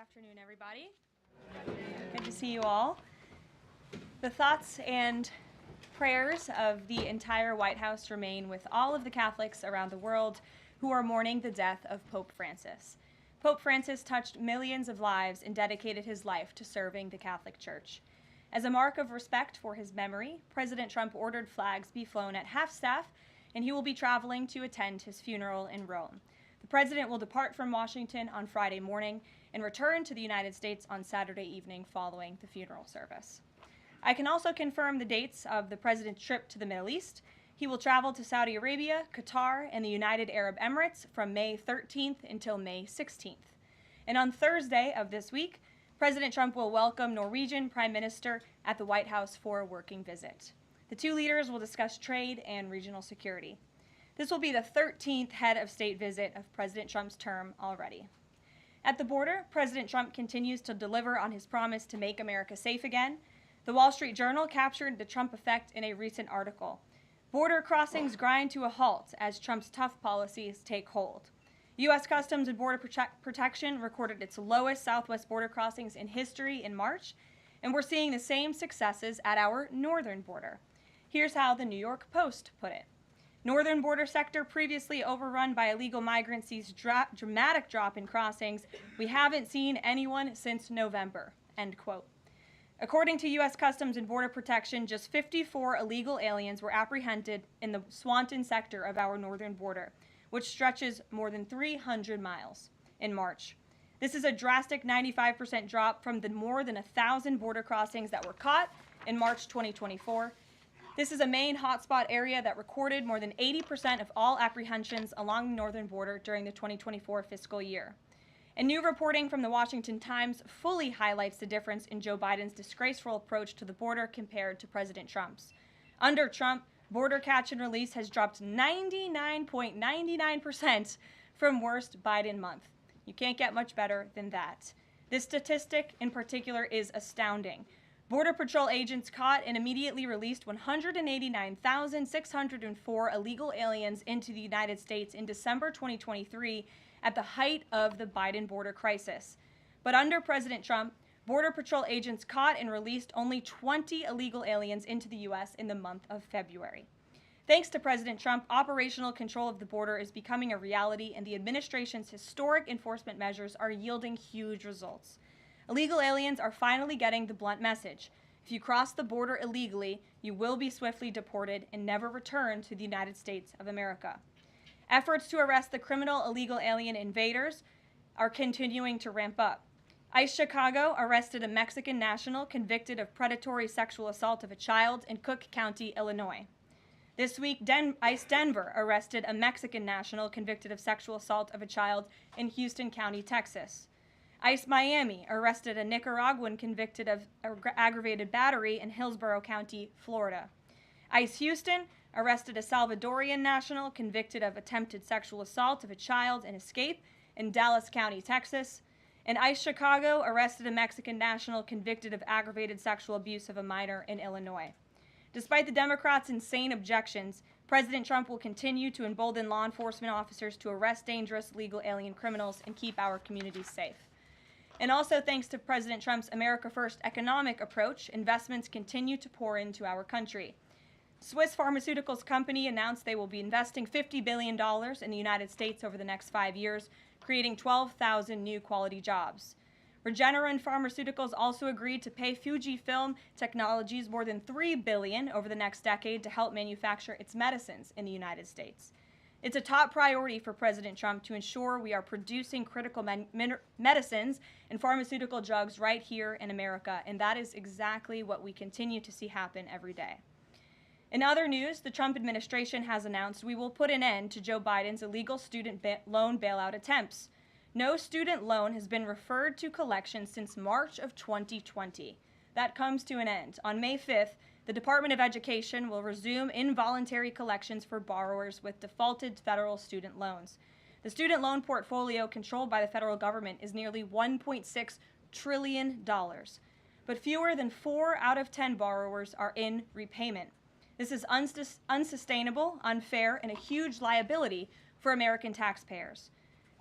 afternoon, everybody. Good to see you all. The thoughts and prayers of the entire White House remain with all of the Catholics around the world who are mourning the death of Pope Francis. Pope Francis touched millions of lives and dedicated his life to serving the Catholic Church. As a mark of respect for his memory, President Trump ordered flags be flown at half-staff, and he will be traveling to attend his funeral in Rome. The president will depart from Washington on Friday morning and return to the United States on Saturday evening following the funeral service. I can also confirm the dates of the president's trip to the Middle East. He will travel to Saudi Arabia, Qatar, and the United Arab Emirates from May 13th until May 16th. And on Thursday of this week, President Trump will welcome Norwegian Prime Minister at the White House for a working visit. The two leaders will discuss trade and regional security. This will be the 13th head of state visit of President Trump's term already. At the border, President Trump continues to deliver on his promise to make America safe again. The Wall Street Journal captured the Trump effect in a recent article. Border crossings grind to a halt as Trump's tough policies take hold. U.S. Customs and Border Protection recorded its lowest southwest border crossings in history in March, and we're seeing the same successes at our northern border. Here's how the New York Post put it. Northern border sector previously overrun by illegal migrants sees dramatic drop in crossings. We haven't seen anyone since November, end quote. According to U.S. Customs and Border Protection, just 54 illegal aliens were apprehended in the Swanton sector of our northern border, which stretches more than 300 miles in March. This is a drastic 95% drop from the more than 1,000 border crossings that were caught in March 2024. This is a main hotspot area that recorded more than 80% of all apprehensions along the northern border during the 2024 fiscal year. And new reporting from the Washington Times fully highlights the difference in Joe Biden's disgraceful approach to the border compared to President Trump's. Under Trump, border catch and release has dropped 99.99% from worst Biden month. You can't get much better than that. This statistic in particular is astounding. Border Patrol agents caught and immediately released 189,604 illegal aliens into the United States in December 2023 at the height of the Biden border crisis. But under President Trump, Border Patrol agents caught and released only 20 illegal aliens into the U.S. in the month of February. Thanks to President Trump, operational control of the border is becoming a reality, and the administration's historic enforcement measures are yielding huge results. Illegal aliens are finally getting the blunt message. If you cross the border illegally, you will be swiftly deported and never return to the United States of America. Efforts to arrest the criminal illegal alien invaders are continuing to ramp up. ICE Chicago arrested a Mexican national convicted of predatory sexual assault of a child in Cook County, Illinois. This week, ICE Denver arrested a Mexican national convicted of sexual assault of a child in Houston County, Texas. ICE Miami arrested a Nicaraguan convicted of aggravated battery in Hillsborough County, Florida. ICE Houston arrested a Salvadorian national convicted of attempted sexual assault of a child in Escape in Dallas County, Texas. And ICE Chicago arrested a Mexican national convicted of aggravated sexual abuse of a minor in Illinois. Despite the Democrats' insane objections, President Trump will continue to embolden law enforcement officers to arrest dangerous legal alien criminals and keep our communities safe. And also thanks to President Trump's America First economic approach, investments continue to pour into our country. Swiss pharmaceuticals company announced they will be investing $50 billion in the United States over the next 5 years, creating 12,000 new quality jobs. Regeneron Pharmaceuticals also agreed to pay Fujifilm Technologies more than $3 billion over the next decade to help manufacture its medicines in the United States. It's a top priority for President Trump to ensure we are producing critical medicines and pharmaceutical drugs right here in America, and that is exactly what we continue to see happen every day. In other news, the Trump administration has announced we will put an end to Joe Biden's illegal student loan bailout attempts. No student loan has been referred to collection since March of 2020. That comes to an end. On May 5th, the Department of Education will resume involuntary collections for borrowers with defaulted federal student loans. The student loan portfolio controlled by the federal government is nearly $1.6 trillion, but fewer than 4 out of 10 borrowers are in repayment. This is unsustainable, unfair, and a huge liability for American taxpayers.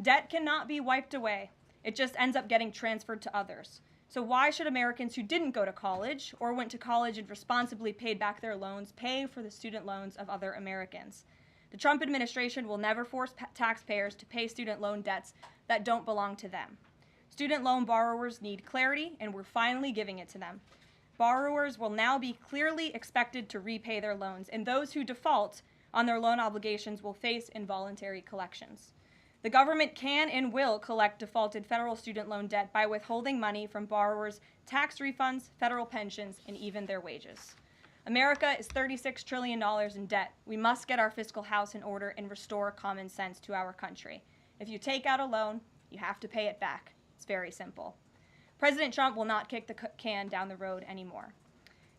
Debt cannot be wiped away. It just ends up getting transferred to others. So why should Americans who didn't go to college or went to college and responsibly paid back their loans pay for the student loans of other Americans? The Trump administration will never force taxpayers to pay student loan debts that don't belong to them. Student loan borrowers need clarity, and we're finally giving it to them. Borrowers will now be clearly expected to repay their loans, and those who default on their loan obligations will face involuntary collections. The government can and will collect defaulted federal student loan debt by withholding money from borrowers, tax refunds, federal pensions, and even their wages. America is $36 trillion in debt. We must get our fiscal house in order and restore common sense to our country. If you take out a loan, you have to pay it back. It's very simple. President Trump will not kick the can down the road anymore.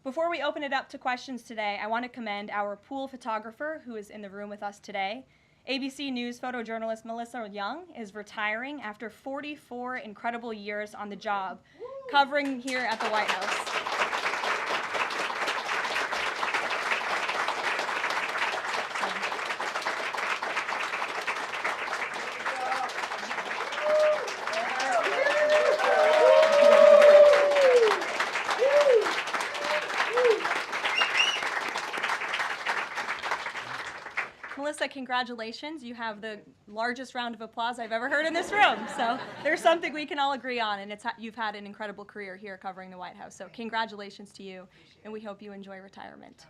Before we open it up to questions today, I want to commend our pool photographer who is in the room with us today. ABC News photojournalist Melissa Young is retiring after 44 incredible years on the job, covering here at the White House. Melissa, congratulations. You have the largest round of applause I've ever heard in this room. So there's something we can all agree on, and you've had an incredible career here covering the White House. So congratulations to you, and we hope you enjoy retirement.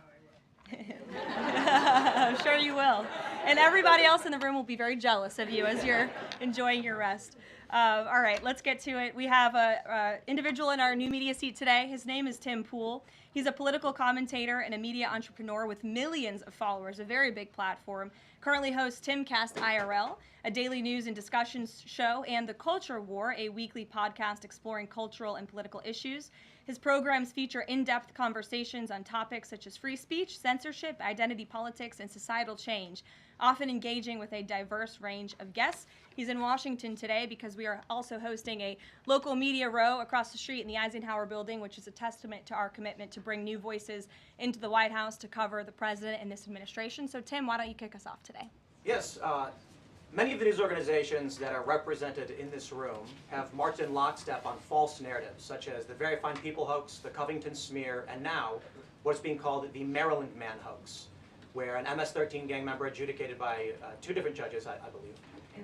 I'm sure you will. And everybody else in the room will be very jealous of you as you're enjoying your rest. All right, let's get to it. We have an individual in our new media seat today. His name is Tim Pool. He's a political commentator and a media entrepreneur with millions of followers, a very big platform. Currently hosts Timcast IRL, a daily news and discussions show, and The Culture War, a weekly podcast exploring cultural and political issues. His programs feature in-depth conversations on topics such as free speech, censorship, identity politics, and societal change, often engaging with a diverse range of guests. He's in Washington today because we are also hosting a local media row across the street in the Eisenhower Building, which is a testament to our commitment to bring new voices into the White House to cover the president and this administration. So, Tim, why don't you kick us off today? Yes. Many of the news organizations that are represented in this room have marched in lockstep on false narratives, such as the Very Fine People hoax, the Covington smear, and now what's being called the Maryland Man hoax, where an MS-13 gang member adjudicated by two different judges, I believe,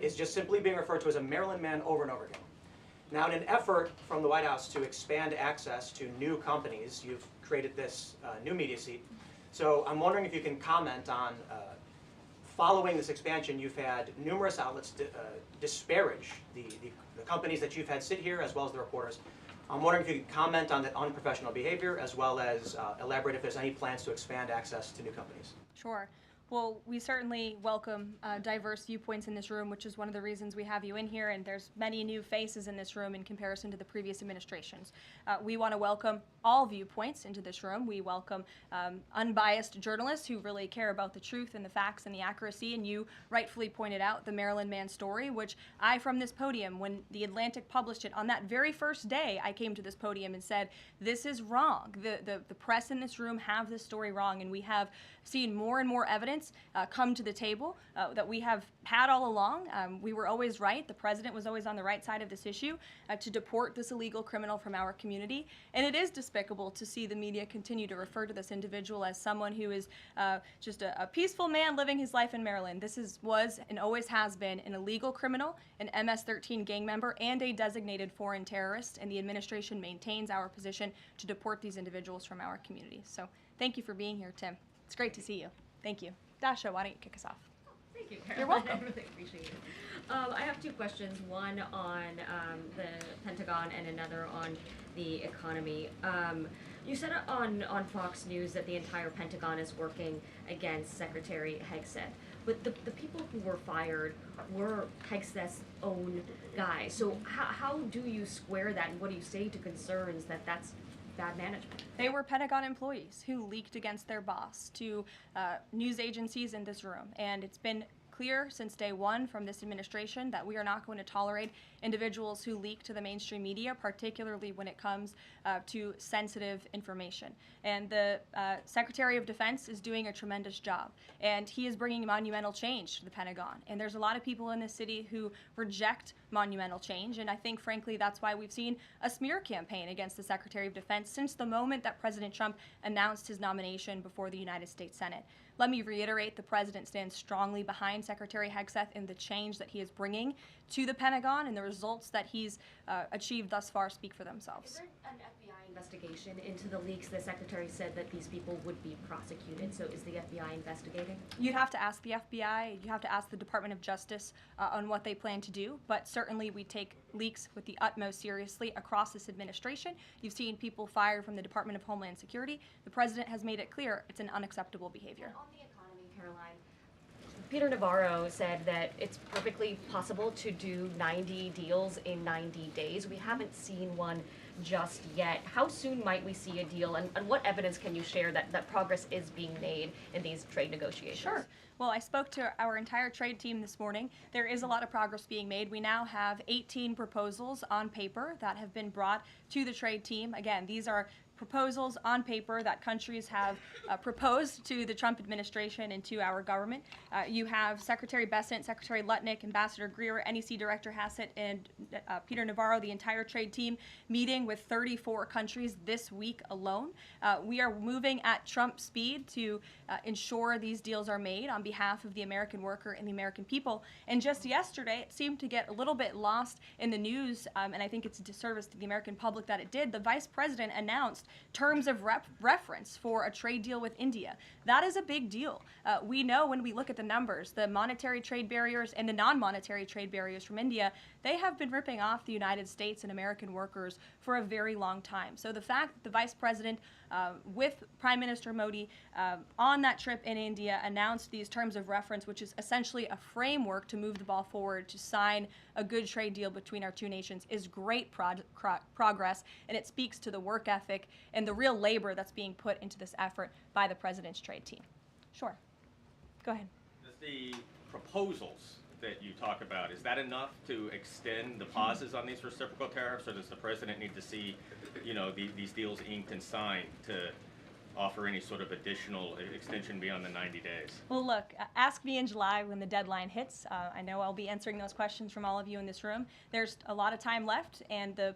is just simply being referred to as a Maryland Man over and over again. Now, in an effort from the White House to expand access to new companies, you've created this new media seat. So I'm wondering if you can comment on following this expansion, you've had numerous outlets disparage the companies that you've had sit here, as well as the reporters. I'm wondering if you could comment on the unprofessional behavior, as well as elaborate if there's any plans to expand access to new companies. Sure. Well, we certainly welcome diverse viewpoints in this room, which is one of the reasons we have you in here, and there's many new faces in this room in comparison to the previous administrations. We want to welcome all viewpoints into this room. We welcome unbiased journalists who really care about the truth and the facts and the accuracy, and you rightfully pointed out the Maryland Man story, which I, from this podium, when The Atlantic published it, on that very first day, I came to this podium and said, this is wrong. The press in this room have this story wrong, and we have seen more and more evidence come to the table that we have had all along. We were always right. The president was always on the right side of this issue to deport this illegal criminal from our community. And it is despicable to see the media continue to refer to this individual as someone who is just a peaceful man living his life in Maryland. This was and always has been an illegal criminal, an MS-13 gang member, and a designated foreign terrorist. And the administration maintains our position to deport these individuals from our community. So thank you for being here, Tim. It's great to see you. Thank you. Dasha, why don't you kick us off? Thank you, Caroline. You're welcome. I really appreciate it. I have two questions, one on the Pentagon and another on the economy. You said on Fox News that the entire Pentagon is working against Secretary Hegseth, but the people who were fired were Hegseth's own guys. So how do you square that, and what do you say to concerns that that's bad management? They were Pentagon employees who leaked against their boss to news agencies in this room, and it's been clear since day one from this administration that we are not going to tolerate individuals who leak to the mainstream media, particularly when it comes to sensitive information. And the Secretary of Defense is doing a tremendous job, and he is bringing monumental change to the Pentagon. And there's a lot of people in this city who reject monumental change, and I think, frankly, that's why we've seen a smear campaign against the Secretary of Defense since the moment that President Trump announced his nomination before the United States Senate. Let me reiterate, the President stands strongly behind Secretary Hegseth in the change that he is bringing to the Pentagon, and the results that he's achieved thus far speak for themselves. Is there an FBI investigation into the leaks? The Secretary said that these people would be prosecuted, so is the FBI investigating? You'd have to ask the FBI, you have to ask the Department of Justice on what they plan to do, but certainly we take leaks with the utmost seriously across this administration. You've seen people fired from the Department of Homeland Security. The President has made it clear it's an unacceptable behavior. And on the economy, Caroline, Peter Navarro said that it's perfectly possible to do 90 deals in 90 days. We haven't seen one just yet. How soon might we see a deal, and what evidence can you share that progress is being made in these trade negotiations? Sure. Well, I spoke to our entire trade team this morning. There is a lot of progress being made. We now have 18 proposals on paper that have been brought to the trade team. Again, these are proposals on paper that countries have proposed to the Trump administration and to our government. You have Secretary Bessent, Secretary Lutnick, Ambassador Greer, NEC Director Hassett, and Peter Navarro, the entire trade team, meeting with 34 countries this week alone. We are moving at Trump speed to ensure these deals are made on behalf of the American worker and the American people. And just yesterday, it seemed to get a little bit lost in the news, and I think it's a disservice to the American public that it did. The Vice President announced terms of reference for a trade deal with India. That is a big deal. We know when we look at the numbers, the monetary trade barriers and the non-monetary trade barriers from India, they have been ripping off the United States and American workers for a very long time. So the fact that the Vice President with Prime Minister Modi on that trip in India announced these terms of reference, which is essentially a framework to move the ball forward to sign a good trade deal between our two nations, is great progress, and it speaks to the work ethic and the real labor that's being put into this effort by the President's trade team. Sure. Go ahead. The proposals that you talk about, is that enough to extend the pauses on these reciprocal tariffs, or does the President need to see, these deals inked and signed to offer any sort of additional extension beyond the 90 days? Well, look, ask me in July when the deadline hits. I know I'll be answering those questions from all of you in this room. There's a lot of time left, and the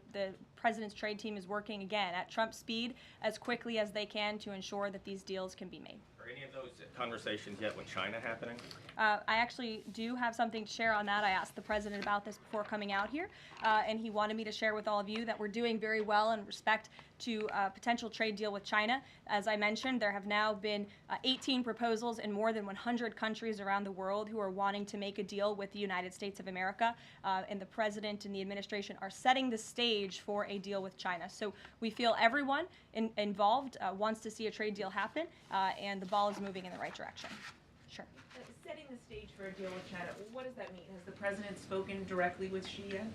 President's trade team is working, again, at Trump speed as quickly as they can to ensure that these deals can be made. Are any of those conversations yet with China happening? I actually do have something to share on that. I asked the President about this before coming out here, and he wanted me to share with all of you that we're doing very well in respect to a potential trade deal with China. As I mentioned, there have now been 18 proposals in more than 100 countries around the world who are wanting to make a deal with the United States of America, and the President and the administration are setting the stage for a deal with China. So we feel everyone involved wants to see a trade deal happen, and the ball is moving in the right direction. Sure. Setting the stage for a deal with China, what does that mean? Has the President spoken directly with Xi yet?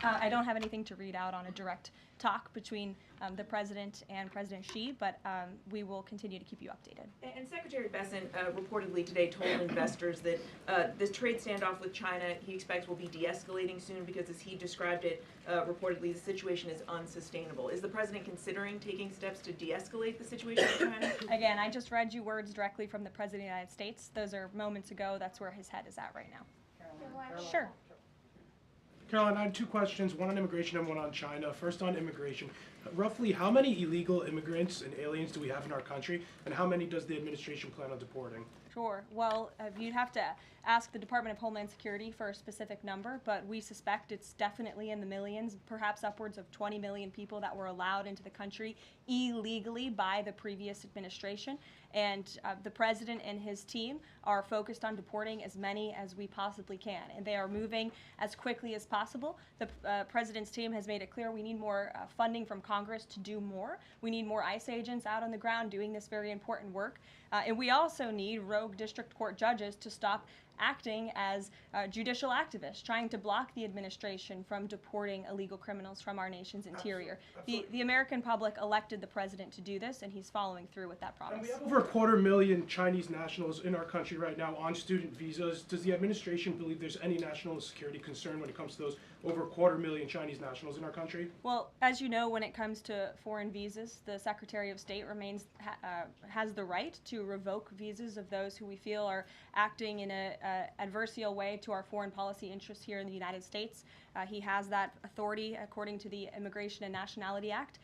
I don't have anything to read out on a direct talk between the President and President Xi, but we will continue to keep you updated. And Secretary Bessent reportedly today told investors that this trade standoff with China he expects will be de-escalating soon because, as he described it, reportedly the situation is unsustainable. Is the President considering taking steps to de-escalate the situation with China? Again, I just read you words directly from the President of the United States. Those are moments ago. That's where his head is at right now. Caroline. Sure. Caroline, I had two questions, one on immigration and one on China. First on immigration. Roughly how many illegal immigrants and aliens do we have in our country, and how many does the administration plan on deporting? Sure. Well, you'd have to ask the Department of Homeland Security for a specific number, but we suspect it's definitely in the millions, perhaps upwards of 20 million people that were allowed into the country illegally by the previous administration. And the President and his team are focused on deporting as many as we possibly can, and they are moving as quickly as possible. The President's team has made it clear we need more funding from Congress to do more. We need more ICE agents out on the ground doing this very important work. And we also need rogue district court judges to stop acting as judicial activists, trying to block the administration from deporting illegal criminals from our nation's interior. The American public elected the president to do this, and he's following through with that promise. And we have over 250,000 Chinese nationals in our country right now on student visas. Does the administration believe there's any national security concern when it comes to those over 250,000 Chinese nationals in our country? Well, as you know, when it comes to foreign visas, the Secretary of State has the right to revoke visas of those who we feel are acting in an adversarial way to our foreign policy interests here in the United States. He has that authority according to the Immigration and Nationality Act.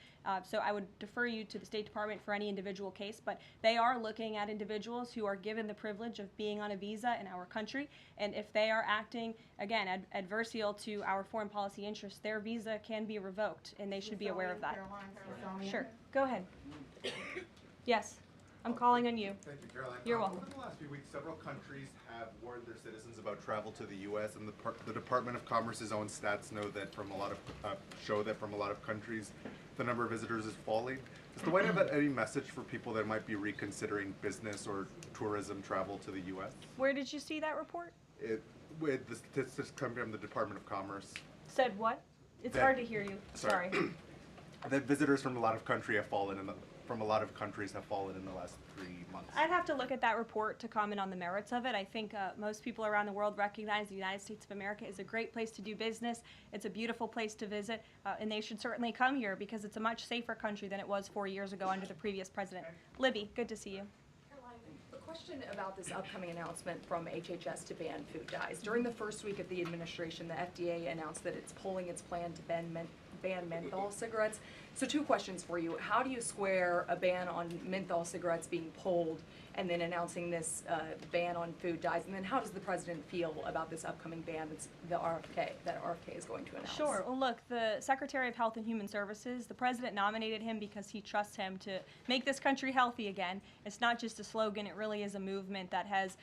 So I would defer you to the State Department for any individual case, but they are looking at individuals who are given the privilege of being on a visa in our country, and if they are acting, again, adversarial to our foreign policy interests, their visa can be revoked, and they should be aware of that. Sure, go ahead. Yes, I'm calling on you. Thank you, Caroline. You're welcome. Over the last few weeks, several countries have warned their citizens about travel to the U.S., and the Department of Commerce's own stats know that show that from a lot of countries, the number of visitors is falling. Does the White House have any message for people that might be reconsidering business or tourism travel to the U.S.? Where did you see that report? With the statistics coming from the Department of Commerce, Said what? It's hard to hear you. Sorry. that visitors from a lot of countries have fallen in the last 3 months. I'd have to look at that report to comment on the merits of it. I think most people around the world recognize the United States of America is a great place to do business. It's a beautiful place to visit, and they should certainly come here because it's a much safer country than it was 4 years ago under the previous president. Libby, good to see you. A question about this upcoming announcement from HHS to ban food dyes. During the first week of the administration, the FDA announced that it's pulling its plan to ban menthol cigarettes. So 2 questions for you. How do you square a ban on menthol cigarettes being pulled and then announcing this ban on food dyes? And then how does the president feel about this upcoming ban that RFK is going to announce? Sure. Well, look, the Secretary of Health and Human Services, the president nominated him because he trusts him to make this country healthy again. It's not just a slogan. It really is a movement that has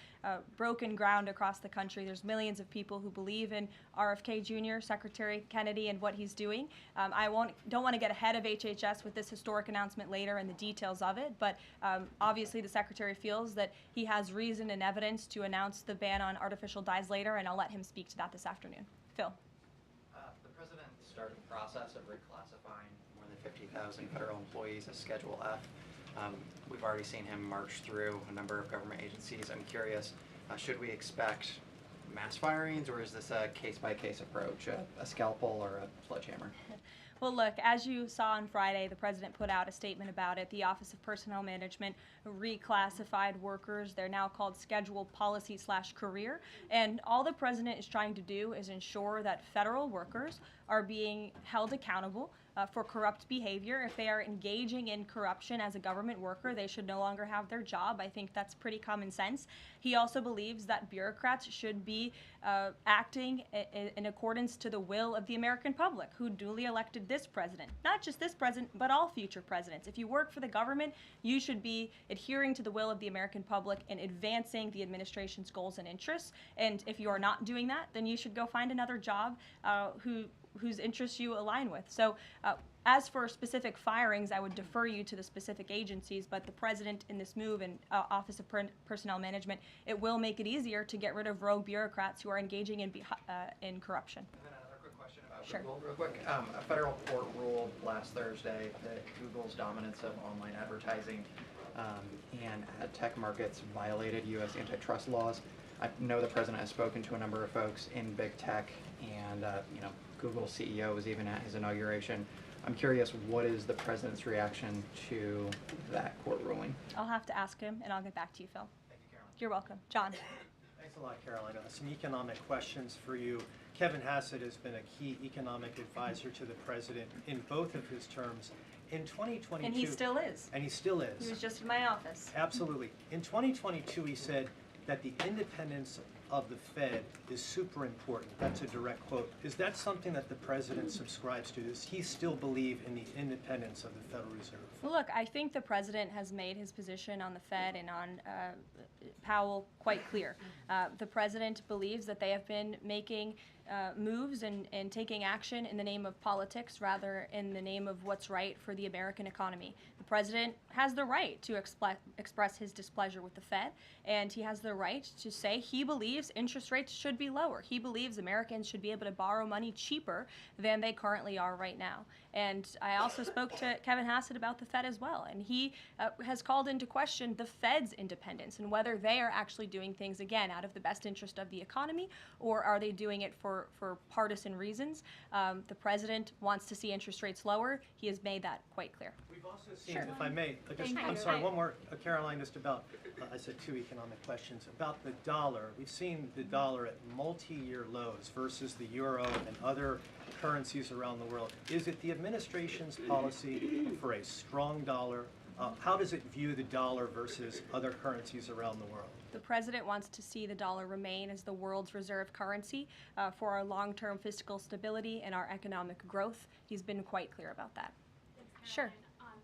broken ground across the country. There's millions of people who believe in RFK Jr., Secretary Kennedy, and what he's doing. I don't want to get ahead of HHS with this historic announcement later and the details of it, but obviously the Secretary feels that he has reason and evidence to announce the ban on artificial dyes later, and I'll let him speak to that this afternoon. Phil. The president started the process of reclassifying more than 50,000 federal employees as Schedule F. We've already seen him march through a number of government agencies. I'm curious, should we expect mass firings, or is this a case-by-case approach, a scalpel or a sledgehammer? Well, look, as you saw on Friday, the president put out a statement about it. The Office of Personnel Management reclassified workers. They're now called Scheduled Policy/Career. And all the president is trying to do is ensure that federal workers are being held accountable for corrupt behavior. If they are engaging in corruption as a government worker, they should no longer have their job. I think that's pretty common sense. He also believes that bureaucrats should be acting in accordance to the will of the American public, who duly elected this president. Not just this president, but all future presidents. If you work for the government, you should be adhering to the will of the American public and advancing the administration's goals and interests. And if you are not doing that, then you should go find another job whose interests you align with. So as for specific firings, I would defer you to the specific agencies, but the president in this move and Office of Personnel Management, it will make it easier to get rid of rogue bureaucrats who are engaging in corruption. And then another quick question about Sure. Google, real quick. A federal court ruled last Thursday that Google's dominance of online advertising and ad tech markets violated U.S. antitrust laws. I know the president has spoken to a number of folks in big tech, and Google's CEO was even at his inauguration. I'm curious, what is the president's reaction to that court ruling? I'll have to ask him, and I'll get back to you, Phil. Thank you, Caroline. You're welcome. John. Thanks a lot, Caroline. Some economic questions for you. Kevin Hassett has been a key economic advisor to the president in both of his terms. In 2022... And he still is. And he still is. He was just in my office. Absolutely. In 2022, he said that the independence of the Fed is super important. That's a direct quote. Is that something that the president subscribes to? Does he still believe in the independence of the Federal Reserve? Well, look, I think the president has made his position on the Fed and on Powell quite clear. The president believes that they have been making moves and taking action in the name of politics rather in the name of what's right for the American economy. The president has the right to express his displeasure with the Fed, and he has the right to say he believes interest rates should be lower. He believes Americans should be able to borrow money cheaper than they currently are right now. And I also spoke to Kevin Hassett about the Fed as well, and he has called into question the Fed's independence and whether they are actually doing things, again, out of the best interest of the economy, or are they doing it for partisan reasons. The president wants to see interest rates lower. He has made that quite clear. We've also seen, Sure. if I may, I'm sorry, one more, Caroline, just about, I said 2 economic questions, about the dollar. We've seen the dollar at multi-year lows versus the euro and other currencies around the world. Is it the administration's policy for a strong dollar? How does it view the dollar versus other currencies around the world? The president wants to see the dollar remain as the world's reserve currency for our long-term fiscal stability and our economic growth. He's been quite clear about that. Sure.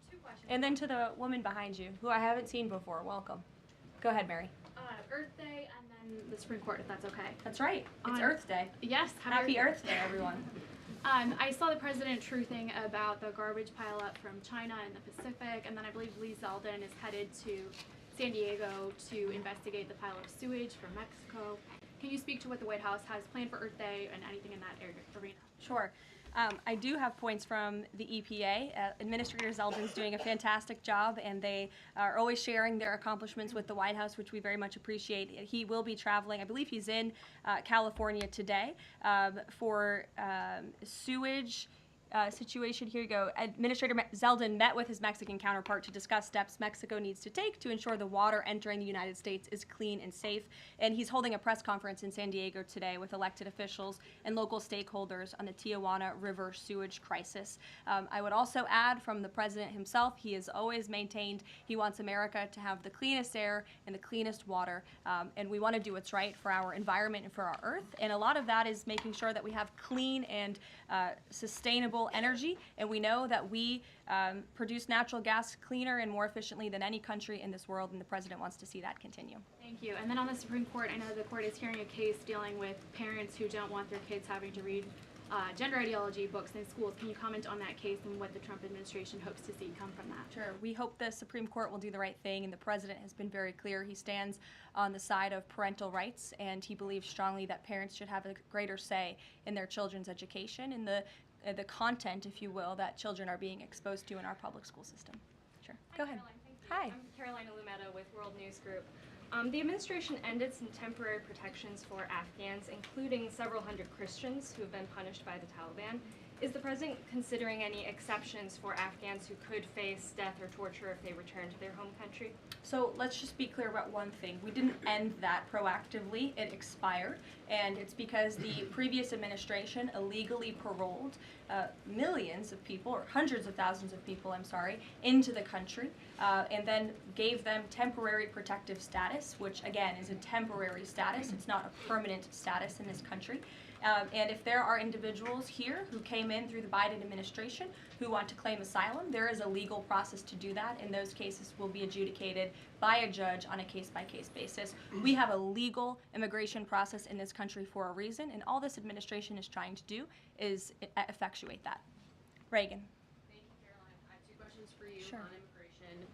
2 questions. And then to the woman behind you, who I haven't seen before, welcome. Go ahead, Mary. Earth Day and then the Supreme Court, if that's okay. That's right. It's On- Earth Day. Yes. Happy Earth Day, everyone. I saw the president truthing about the garbage pileup from China in the Pacific, and then I believe Lee Zeldin is headed to San Diego to investigate the pile of sewage from Mexico. Can you speak to what the White House has planned for Earth Day and anything in that arena? Sure. I do have points from the EPA. Administrator Zeldin's doing a fantastic job, and they are always sharing their accomplishments with the White House, which we very much appreciate. He will be traveling, I believe he's in California today for sewage situation. Here you go. Administrator Zeldin met with his Mexican counterpart to discuss steps Mexico needs to take to ensure the water entering the United States is clean and safe. And he's holding a press conference in San Diego today with elected officials and local stakeholders on the Tijuana River sewage crisis. I would also add from the president himself, he has always maintained he wants America to have the cleanest air and the cleanest water. And we want to do what's right for our environment and for our earth. And a lot of that is making sure that we have clean and sustainable energy, and we know that we produce natural gas cleaner and more efficiently than any country in this world, and the president wants to see that continue. Thank you. And then on the Supreme Court, I know the court is hearing a case dealing with parents who don't want their kids having to read gender ideology books in schools. Can you comment on that case and what the Trump administration hopes to see come from that? Sure. We hope the Supreme Court will do the right thing, and the president has been very clear. He stands on the side of parental rights, and he believes strongly that parents should have a greater say in their children's education and the content, if you will, that children are being exposed to in our public school system. Sure. Go ahead. Caroline, thank you. Hi. I'm Carolina Lumetta with World News Group. The administration ended some temporary protections for Afghans, including several hundred Christians who have been punished by the Taliban. Is the president considering any exceptions for Afghans who could face death or torture if they return to their home country? So let's just be clear about one thing. We didn't end that proactively. It expired, and it's because the previous administration illegally paroled millions of people, or hundreds of thousands of people, I'm sorry, into the country, and then gave them temporary protective status, which again is a temporary status. It's not a permanent status in this country. And if there are individuals here who came in through the Biden administration who want to claim asylum, there is a legal process to do that, and those cases will be adjudicated by a judge on a case-by-case basis. We have a legal immigration process in this country for a reason, and all this administration is trying to do is effectuate that. Reagan. Thank you, Caroline. I have 2 questions for you Sure. on immigration.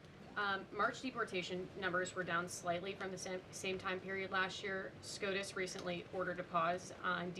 March deportation numbers were down slightly from the same time period last year. SCOTUS recently ordered a pause on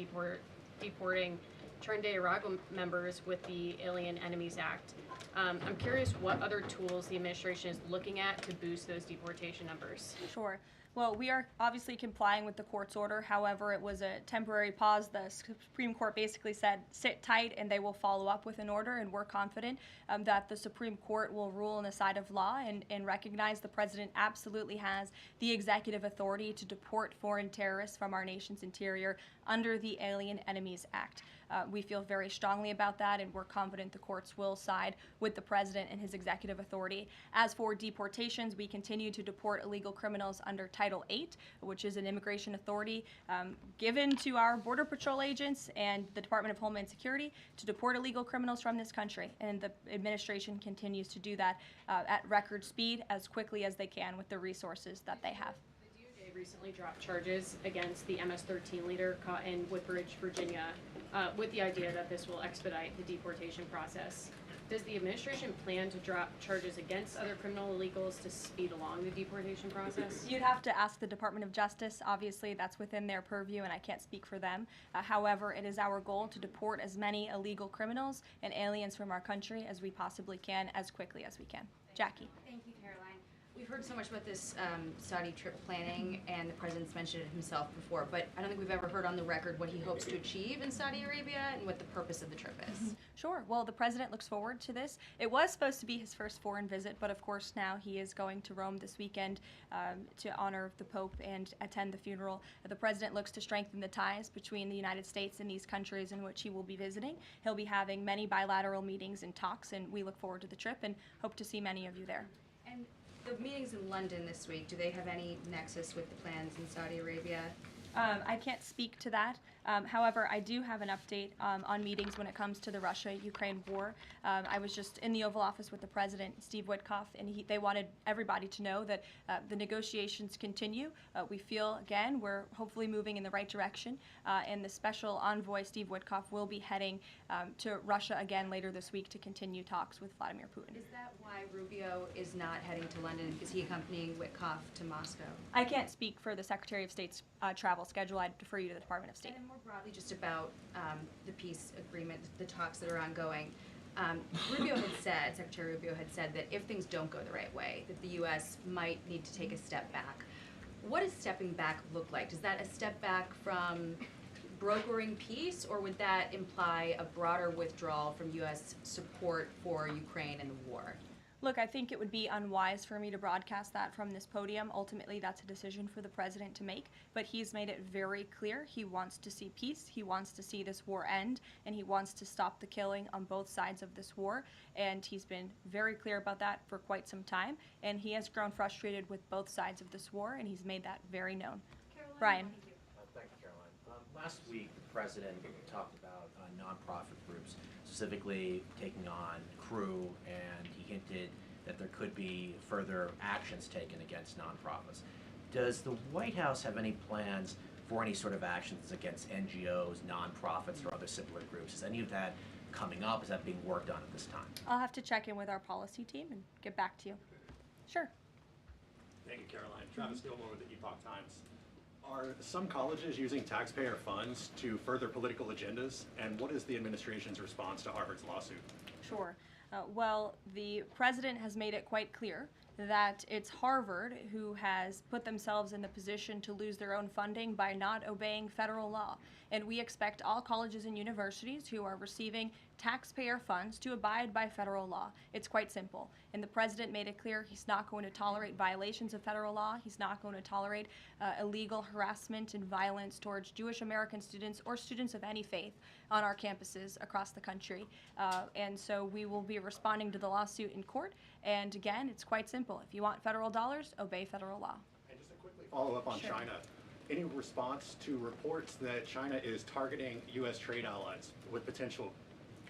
deporting Trinidad and Tobago members with the Alien Enemies Act. I'm curious what other tools the administration is looking at to boost those deportation numbers. Sure. Well, we are obviously complying with the court's order. However, it was a temporary pause. The Supreme Court basically said, sit tight, and they will follow up with an order, and we're confident that the Supreme Court will rule on the side of law and recognize the president absolutely has the executive authority to deport foreign terrorists from our nation's interior under the Alien Enemies Act. We feel very strongly about that, and we're confident the courts will side with the president and his executive authority. As for deportations, we continue to deport illegal criminals under Title VIII, which is an immigration authority given to our Border Patrol agents and the Department of Homeland Security to deport illegal criminals from this country. And the administration continues to do that at record speed as quickly as they can with the resources that they have. The DOJ recently dropped charges against the MS-13 leader caught in Woodbridge, Virginia, with the idea that this will expedite the deportation process. Does the administration plan to drop charges against other criminal illegals to speed along the deportation process? You'd have to ask the Department of Justice. Obviously, that's within their purview, and I can't speak for them. However, it is our goal to deport as many illegal criminals and aliens from our country as we possibly can, as quickly as we can. Jackie. Thank you, Caroline. We've heard so much about this Saudi trip planning, and the president's mentioned it himself before, but I don't think we've ever heard on the record what he hopes to achieve in Saudi Arabia and what the purpose of the trip is. Sure. Well, the president looks forward to this. It was supposed to be his first foreign visit, but of course now he is going to Rome this weekend to honor the Pope and attend the funeral. The president looks to strengthen the ties between the United States and these countries in which he will be visiting. He'll be having many bilateral meetings and talks, and we look forward to the trip and hope to see many of you there. And the meetings in London this week, do they have any nexus with the plans in Saudi Arabia? I can't speak to that. However, I do have an update on meetings when it comes to the Russia-Ukraine war. I was just in the Oval Office with the President, Steve Witkoff, and they wanted everybody to know that the negotiations continue. We feel, again, we're hopefully moving in the right direction, and the special envoy, Steve Witkoff, will be heading to Russia again later this week to continue talks with Vladimir Putin. Is that why Rubio is not heading to London? Is he accompanying Witkoff to Moscow? I can't speak for the Secretary of State's travel schedule. I'd defer you to the Department of State. And more broadly, just about the peace agreement, the talks that are ongoing. Rubio had said, Secretary Rubio had said that if things don't go the right way, that the U.S. might need to take a step back. What does stepping back look like? Is that a step back from brokering peace, or would that imply a broader withdrawal from U.S. support for Ukraine and the war? Look, I think it would be unwise for me to broadcast that from this podium. Ultimately, that's a decision for the president to make, but he's made it very clear he wants to see peace, he wants to see this war end, and he wants to stop the killing on both sides of this war, and he's been very clear about that for quite some time, and he has grown frustrated with both sides of this war, and he's made that very known. Caroline, Brian. Thank you, Caroline. Last week, the president talked about nonprofit groups, specifically taking on crew, and he hinted that there could be further actions taken against nonprofits. Does the White House have any plans for any sort of actions against NGOs, nonprofits, or other similar groups? Is any of that coming up? Is that being worked on at this time? I'll have to check in with our policy team and get back to you. Sure. Thank you, Caroline. Travis Gilmore with the Epoch Times. Are some colleges using taxpayer funds to further political agendas? And what is the administration's response to Harvard's lawsuit? Sure. Well, the president has made it quite clear that it's Harvard who has put themselves in the position to lose their own funding by not obeying federal law. And we expect all colleges and universities who are receiving taxpayer funds to abide by federal law. It's quite simple. And the president made it clear he's not going to tolerate violations of federal law. He's not going to tolerate illegal harassment and violence towards Jewish American students or students of any faith on our campuses across the country. And so we will be responding to the lawsuit in court. And again, it's quite simple. If you want federal dollars, obey federal law. And just a quickly follow up on China. Any response to reports that China is targeting U.S. trade allies with potential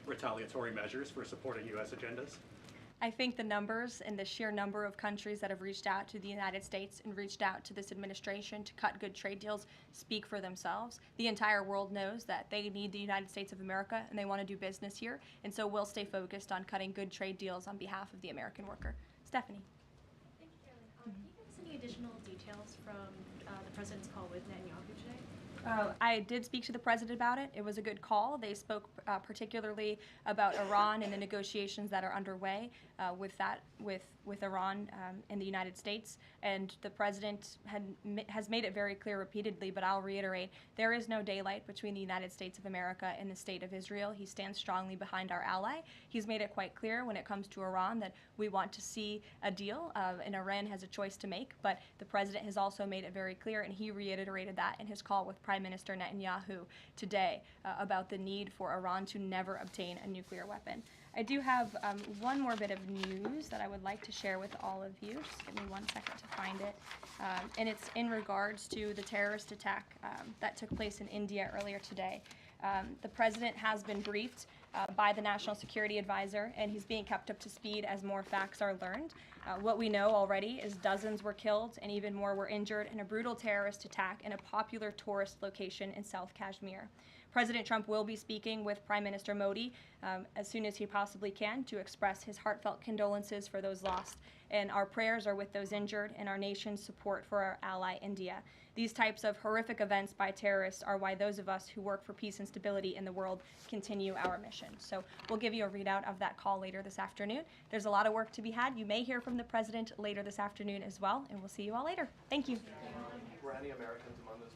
retaliatory measures for supporting U.S. agendas? I think the numbers and the sheer number of countries that have reached out to the United States and reached out to this administration to cut good trade deals speak for themselves. The entire world knows that they need the United States of America and they want to do business here, and so we'll stay focused on cutting good trade deals on behalf of the American worker. Stephanie. Thank you, Caroline. Can you give us any additional details from the president's call with Netanyahu today? I did speak to the president about it. It was a good call. They spoke particularly about Iran and the negotiations that are underway with Iran and the United States. And the president has made it very clear repeatedly, but I'll reiterate, there is no daylight between the United States of America and the state of Israel. He stands strongly behind our ally. He's made it quite clear when it comes to Iran that we want to see a deal, and Iran has a choice to make. But the president has also made it very clear, and he reiterated that in his call with Prime Minister Netanyahu today about the need for Iran to never obtain a nuclear weapon. I do have one more bit of news that I would like to share with all of you. Just give me 1 second to find it. And it's in regards to the terrorist attack that took place in India earlier today. The president has been briefed by the National Security Advisor, and he's being kept up to speed as more facts are learned. What we know already is dozens were killed and even more were injured in a brutal terrorist attack in a popular tourist location in South Kashmir. President Trump will be speaking with Prime Minister Modi as soon as he possibly can to express his heartfelt condolences for those lost. And our prayers are with those injured and our nation's support for our ally, India. These types of horrific events by terrorists are why those of us who work for peace and stability in the world continue our mission. So we'll give you a readout of that call later this afternoon. There's a lot of work to be had. You may hear from the president later this afternoon as well, and we'll see you all later. Thank you. Were any Americans among those